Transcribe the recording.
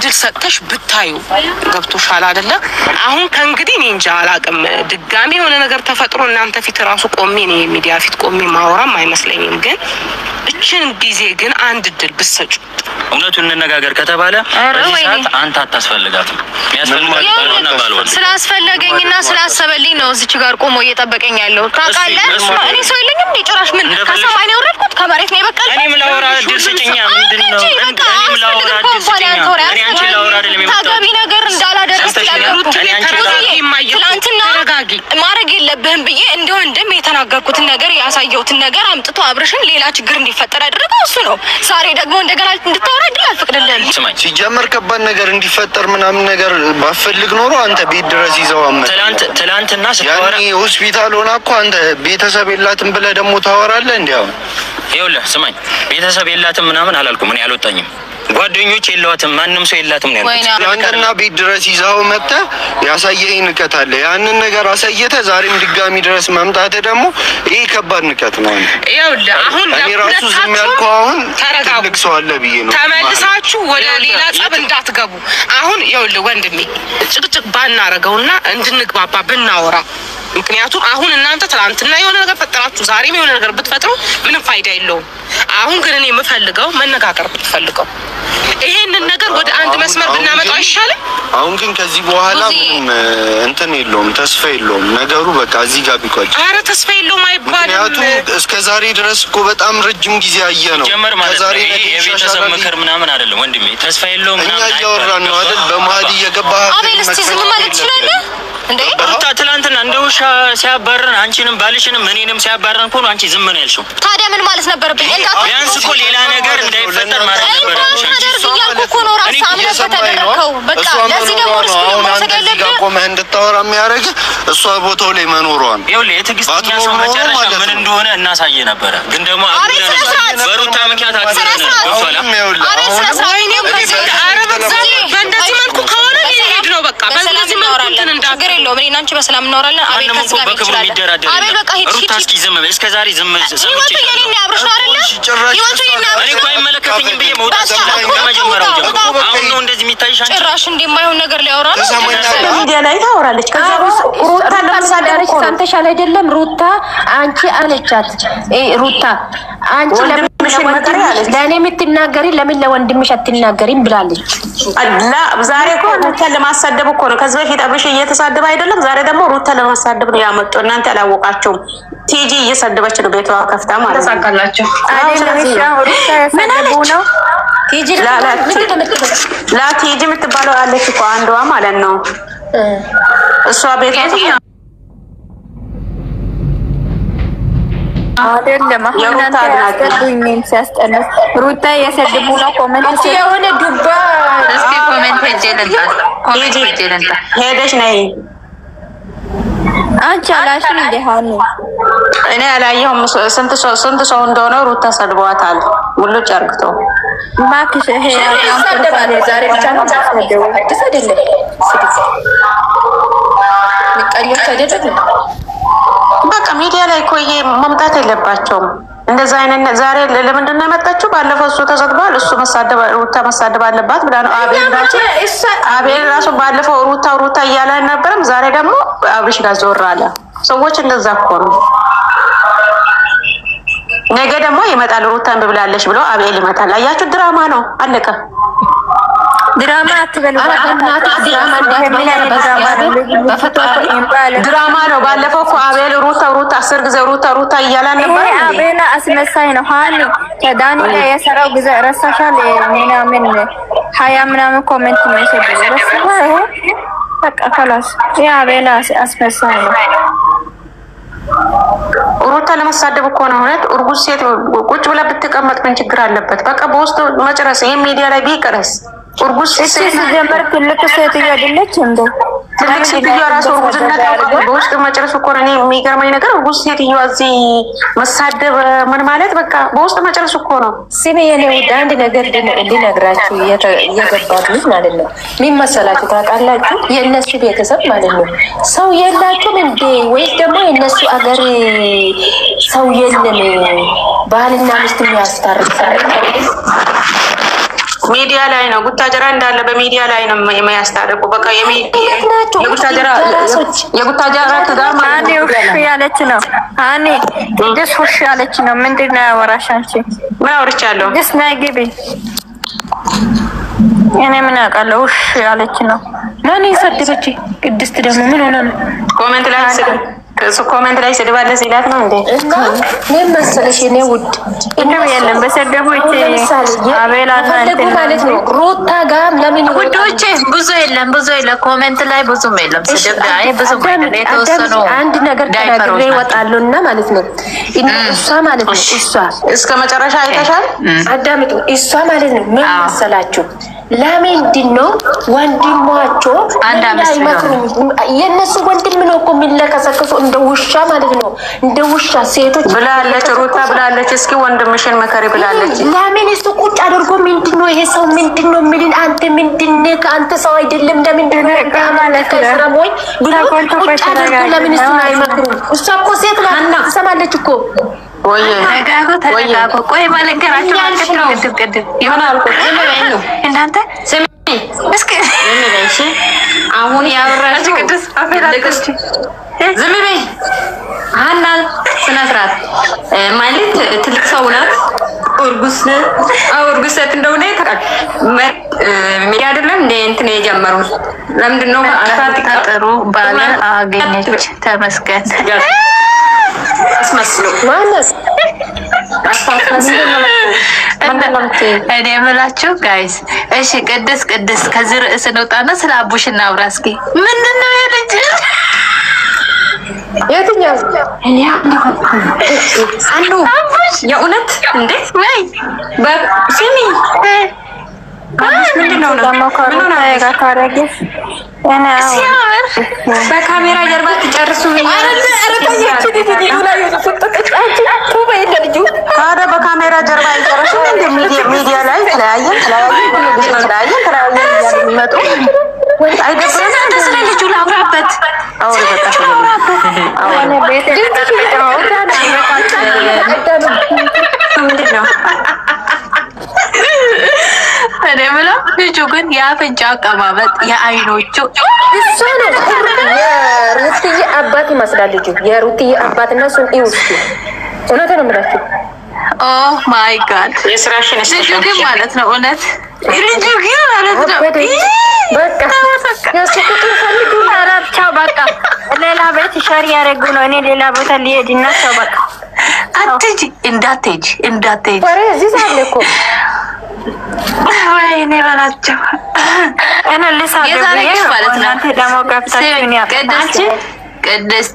እድል ሰጥተሽ ብታዩ ገብቶሻል አይደለ አሁን ከእንግዲህ እኔ እንጃ አላቅም ድጋሚ የሆነ ነገር ተፈጥሮ እናንተ ፊት ራሱ ቆሜ ነው ሚዲያ ፊት ቆሜ ማውራም አይመስለኝም ግን እቺን ጊዜ ግን አንድ እድል ብትሰጩ እውነቱን እንነጋገር ከተባለ በዚህ አንተ አታስፈልጋትም የሚያስፈልጋት ባልሆነ ባልሆነ ስላስፈለገኝና ስላሰበልኝ ነው እዚህ ጋር ቆሞ እየጠበቀኝ ያለው ታውቃለህ እኔ ሰው የለኝም ጭራሽ ምን ከሰማይ ነው ወረድኩት ከመሬት ነው የበቀል እኔም ላውራ ድርሰኛ ምንድነው እኔም ላውራ ድርሰኛ እኔ አንቺ ላውራ አይደለም ታጋቢ ነገር እንዳላደረስ ያገሩት ትላንትና ማረግ የለብህም ብዬ እንደው እንደም የተናገርኩትን ነገር ያሳየሁትን ነገር አምጥቶ አብርሽን ሌላ ችግር እንዲፈጠር አድርገው እሱ ነው ዛሬ ደግሞ እንደገና እንድታወራ ድል አልፈቅድልህም ሲጀመር ከባድ ነገር እንዲፈጠር ምናምን ነገር ባፈልግ ኖሮ አንተ ቤት ድረስ ይዘው አመጣ ትላንትና ስታወራ ያኔ ሆስፒታል ሆና እኮ አንተ ቤተሰብ የላትም ብለህ ደግሞ ታወራለህ እንዴው ይኸውልህ ስማኝ ቤተሰብ የላትም ምናምን አላልኩም እኔ አልወጣኝም ጓደኞች የለዋትም ማንንም ሰው የላትም ነው ያልኩት አንተና ቤት ድረስ ይዘው መጣ ያሳየኝ ንቀት አለ ያንን ነገር አሳየተ ዛሬም ድጋሚ ድረስ መምጣት ደግሞ ይሄ ከባድ ንቀት ነው ይኸውልህ አሁን እኔ ራሱ ዝም ያልኩህ አሁን ትልቅ ሰው አለ ብዬ ነው ተመልሳችሁ ወደ ሌላ ጸብ እንዳትገቡ አሁን ይኸውልህ ወንድሜ ጭቅጭቅ ባናረገውና እንድንግባባ ብናወራ ምክንያቱም አሁን እናንተ ትላንትና የሆነ ነገር ፈጠራችሁ ዛሬም የሆነ ነገር ብትፈጥሩ ምንም ፋይዳ የለውም አሁን ግን እኔ የምፈልገው መነጋገር ብትፈልገው ይሄንን ነገር ወደ አንድ መስመር ብናመጣው አይሻልም አሁን ግን ከዚህ በኋላ ምንም እንትን የለውም ተስፋ የለውም ነገሩ በቃ እዚህ ጋር ቢቆጭ አረ ተስፋ የለውም አይባልም ምክንያቱም እስከ ዛሬ ድረስ እኮ በጣም ረጅም ጊዜ አየ ነው ዛሬ የቤተሰብ ምክር ምናምን አይደለም ወንድሜ ተስፋ የለውም ምናምን ያወራን ነው አይደል በመሀል እየገባ አቤል እስቲ ዝም ማለት ይችላል እንዴ ሩታ ትላንትና እንደውሻ ሲያባረን አንቺንም ባልሽንም እኔንም ሲያባረን እኮ አንቺ ዝም ነው ያልሽው ታዲያ ምን ማለት ነበርብኝ ቢያንስ እኮ ሌላ ነገር እንዳይፈጠር ማለት ነበርብሽ እኮ ነው ራስ አምነህ ተደረከው በቃ ለዚህ ደግሞ ሪስክ እንደዚህ ቆመህ እንድታወራ የሚያደርግ እሷ ቦታው ላይ መኖሯን ይኸውልህ የትግስተኛ ሰው መጨረሻ ምን እንደሆነ እናሳየ ነበር ግን ደግሞ በሩታ ምክንያት አትሰራም በእንደዚህ መልኩ ከሆነ ይሄድ ነው በቃ በእንደዚህ መልኩ እንትን እንዳገር የለውም እኔና አንቺ በሰላም እናወራለን አቤል ከዚህ ጋር ይችላል አቤል በቃ ሩታ እስኪ ዝም በይ እስከ ዛሬ ዝም ሰምቼ የኔና አብርሽ ነው አይደል ይወጡ የኔና እኔ እኮ አይመለከተኝም ብዬ መውጣት ከመጀመሪያው ጀምሮ አሁን ነው እንደዚህ የሚታይሽ አንቺ ጭራሽ እንደማይሆን ነገር ሊያወራ ነው ሚዲያ ላይ ታወራለች ከዛ ሩታ ለምሳሌ ሰምተሻል አይደለም ሩታ አንቺ አለቻት ሩታ አንቺ ለኔ የምትናገሪ ለምን ለወንድምሽ አትናገሪም ብላለች አላ ዛሬ እኮ ሩታ ለማሳደብ እኮ ነው ከዚህ በፊት አብርሽ እየተሳደበ አይደለም ዛሬ ደግሞ ሩታ ለማሳደብ ነው ያመጡ እናንተ አላወቃችሁም ቲጂ እየሰደበች ነው ቤቷ ከፍታ ማለት ነው ተሳካላችሁ አይደለም ሩታ ያሳደቡ ነው ቲጂ ላ ቲጂ የምትባለው አለች እኮ አንዷ ማለት ነው እሷ ቤቷ አይደለም እናንተ ያስጠሉኝ ሲያስጠሉኝ ሩታ ያሰድቡ ነው ኮሜንት የሆነ ዱባ እስኪ ኮሜንት ሄጀለንታ ሄደሽ ነይ አንቺ አላሽም እንደ ሃኑ እኔ አላየሁም ስንት ሰው እንደሆነ ሩታ ሰድቧታል ሙሉ ጨርቅቶ ማክሽ ይሄ ዛሬ ብቻ ነው ታስደው አዲስ አይደለም ምቀኞች አይደለም በቃ ሚዲያ ላይ እኮ ይሄ መምጣት የለባቸውም እንደዛ አይነት ዛሬ ለምንድን ነው የመጣችው ባለፈው እሱ ተዘግቷል እሱ መሳደብ ሩታ መሳደብ አለባት ብላ ነው አቤል ራሱ ባለፈው ሩታ እያለ ነበርም ዛሬ ደግሞ አብርሽ ጋር ዞር አለ ሰዎች እንደዛ እኮ ነው ነገ ደግሞ ይመጣል ሩታን ብላለች ብሎ አቤል ይመጣል አያችሁ ድራማ ነው አለቀ ድራማ አትበሉ ድራማ ነው ባለፈው እኮ አቤል ሩታ 10 ጊዜ ሩታ እያለ ነበር አቤል አስመሳይ ነው ሃኒ ከዳኒ ጋር የሰራው ጊዜ ረሳሻል ምናምን 20 ምናምን ኮሜንት ሜሴጅ ረሳሻል በቃ خلاص ያ አቤል አስመሳይ ነው ሩታ ለማሳደብ እኮ ነው ማለት እርጉዝ ሴት ቁጭ ብላ ብትቀመጥ ምን ችግር አለበት በቃ በውስጥ መጨረስ ይሄ ሚዲያ ላይ ቢቀርስ እርጉዝ ሴት ጀመር ትልቅ ሴት ያደለች እንዴ ትልቅ ሴት ያራሱ እርጉዝነት በውስጥ መጨረስ እኮ ነው የሚገርመኝ ነገር እርጉዝ ሴት እዚህ መሳደብ ምን ማለት በቃ በውስጥ መጨረስ እኮ ነው ሲሚ የኔ ወደ አንድ ነገር እንድነግራችሁ እየገባችሁ ማለት ነው ምን መሰላችሁ ታውቃላችሁ የነሱ ቤተሰብ ማለት ነው ሰው የላችሁም እንዴ ወይስ ደግሞ የነሱ አገር ሰው የለም ባልና ሚስት የሚያስታርቅ ሚዲያ ላይ ነው ጉታጀራ እንዳለ በሚዲያ ላይ ነው የሚያስታርቁ። በቃ የጉታጀራ ትዳር ማን ያለች ነው አኔ ደስ ወሽ ያለች ነው። ምንድነው ያወራሽ አንቺ? ምን አውርቻለሁ? ደስ ናይ ግቢ እኔ ምን አውቃለሁ? እሺ ያለች ነው። ማን ይሰድበች? ቅድስት ደግሞ ምን ሆነ ነው? ኮሜንት ላይ ኮሜንት ላይ ስድባለ ሲላት ነው እንዴ? ምን መሰለሽ እኔ ውድ እንደው የለም በሰደቡ እቺ አቤላ ማለት ነው ሩታ ጋር ለምን ውዶቼ ብዙ የለም ኮሜንት ላይ ብዙም የለም ስድብ ላይ ብዙም አይደለም። የተወሰኑ አንድ ነገር ተናግሬ እወጣለሁና ማለት ነው እሷ ማለት ነው እሷ እስከ መጨረሻ አይተሻል? አዳምጡ። እሷ ማለት ነው ምን መሰላችሁ ለምንድን ነው ወንድማቸው የነሱ ወንድም ነው እኮ የሚለከሰከሱ እንደ ውሻ ማለት ነው እንደ ውሻ ሴቶች ብላለች ሩታ ብላለች። እስኪ ወንድምሽን መከሪ ብላለች። ለምን እሱ ቁጭ አድርጎ ምንድን ነው ይሄ ሰው ምንድን ነው የሚልን አንተ ምንድን ነህ አንተ ሰው አይደለም ለምንድን ነው ማለት ከስራም ወይ ብሎ ቁጭ አድርጎ ለምን እሱ አይመክሩም? እሷ እኮ ሴት ናት ትሰማለች እኮ ወይ ተረጋጉ። ቆይ ማለንከራችሁ ማለት ነው ግድብ ይሆናል እኮ እናንተ ስሚ እስኪ እሺ አሁን ያወራሽ ቅዱስ አፈላልኩሽ ዝም በይ ሀና ስነ ስርዓት ማለት ትልቅ ሰው ናት። ኦርጉስ ሴት እንደሆነ ሚዲያ አይደለም እንደ እንትን የጀመሩት ለምንድን ነው አታጥሩ ባለ አገኘች ተመስገን አስመስሎ ማለት እኔ የምላችሁ ጋይስ እሺ ቅድስ ከዚህ ርዕስ እንውጣና ስለ አቡሽ እናውራ እስኪ። ምንድነው ያለች የትኛው እኔ አንዱ የእውነት እንዴ ወይ በስሚ ምንድነው ነው ምን ሆነ ያካረገሽ እኔ ሲያምር በካሜራ ጀርባ ትጨርሱ ታዲያ በካሜራ ጀርባ ይጨርሱ ሚዲያ ላይ ተለያየ የሚመጡ አይደለም። ስለ ልጁ ላውራበት አውሪ ምንድነው እኔ የምለው ልጁ ግን የአፍንጫ አቀማመጥ የአይኖቹ እሱ ነው የሩትዬ አባት ይመስላል ልጁ። የሩትዬ አባትና እሱን ይውስቲ እውነት ነው የምላችሁ። ኦ ማይ ጋድ የስራሽን ልጁ ግን ማለት ነው እውነት ልጁ ግን ማለት ነው በቃ ያስከቱ ፈልጉ አራብቻው በቃ ሌላ ቤት ሸር ያደርጉ ነው። እኔ ሌላ ቦታ ሊሄድና ሰው በቃ አትጂ እንዳትሄጂ ወሬ እዚህ ሳለ እኮ ወይኔ በላቸው እኔ ልሳደብ ማለት ነው። አንተ ደግሞ ገብታችሁ ነው ቅድስት